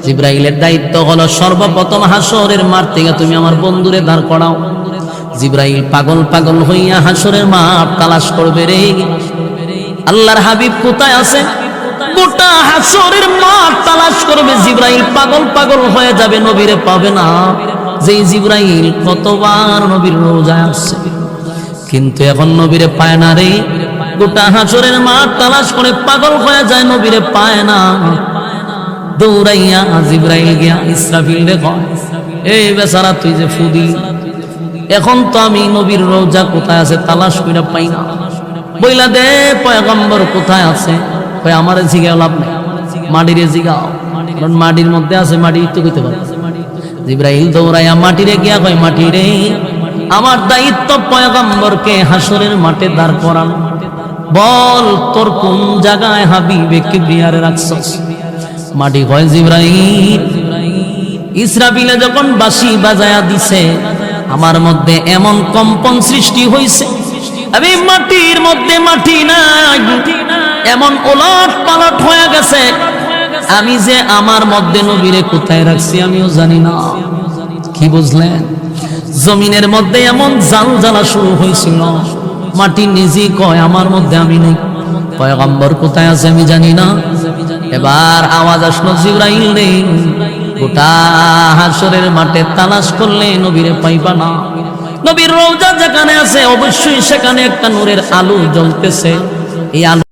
জিব্রাইলের দায়িত্ব হলো সর্বপ্রথম হাসরের মাঠ থেকে তুমি আমার বন্ধুরে দাঁড় করাও। জিব্রাইল পাগল পাগল হইয়া হাসরের মাঠ তালাশ করবে রে, আল্লাহর হাবিব কোথায় আছে। গোটা হাসরের মাঠ তালাশ করবে, জিব্রাইল পাগল পাগল হয়ে যাবে, নবীরে পাবে না। যেই জিব্রাইল কতবার নবীর রোজায় আসছে, কিন্তু এখন নবীরে পায় না রে। গোটা হাসরের মাঠ তালাশ করে পাগল হয়ে যায়, নবীরে পায় না। দৌড়াইয়া জিব্রাইল গিয়া ইসরাফিল রে কয়, এই বেচারা তুই যে ফুদি, এখন তো আমি নবীর রোজা কোথায় আছে তালাশ কইরা পাই না, বইলা দে পয়গম্বর কোথায় আছে। কয় আমারে জিগাও লাভ নেই, মাটিরে জিগাও, কারণ মাটির মধ্যে আছে, মাটি তো কইতে পারে। জিব্রাইল দৌড়াইয়া মাটিরে গিয়া কয়, মাটি রে, আমার দায়িত্ব পয়গম্বরকে হাসরের মাঠে দাঁড় করানো, বল তোর কোন জায়গায় হাবিবে কিবরিয়ারে রাখছস। মাটি কয়, জিব্রাইল ইসরাফিলে যখন বাঁশি বাজায়া দিছে, আমার মধ্যে এমন কম্পন সৃষ্টি হইছে, আমি মাটির মধ্যে মাটি নাই, এমন ওলট পালট হয়ে গেছে, আমি যে আমার মধ্যে নবীরে কোথায় রাখছি আমিও জানি না। কি বুঝলেন? জমিনের মধ্যে এমন জাল জ্বালা শুরু হয়েছিল, মাটি নিজেই কয় আমার মধ্যে আমি নেই, পয়গম্বর কোথায় আছে আমি জানি না। এবার আওয়াজ আসলো, জিব্রাইল রে, গোটা হাসরের মাঠে তালাশ করলে নবীরে পাইবা না। নবীর রওজা যেখানে আছে অবশ্যই সেখানে একটা নূরের আলো জ্বলতেছে, এই আলো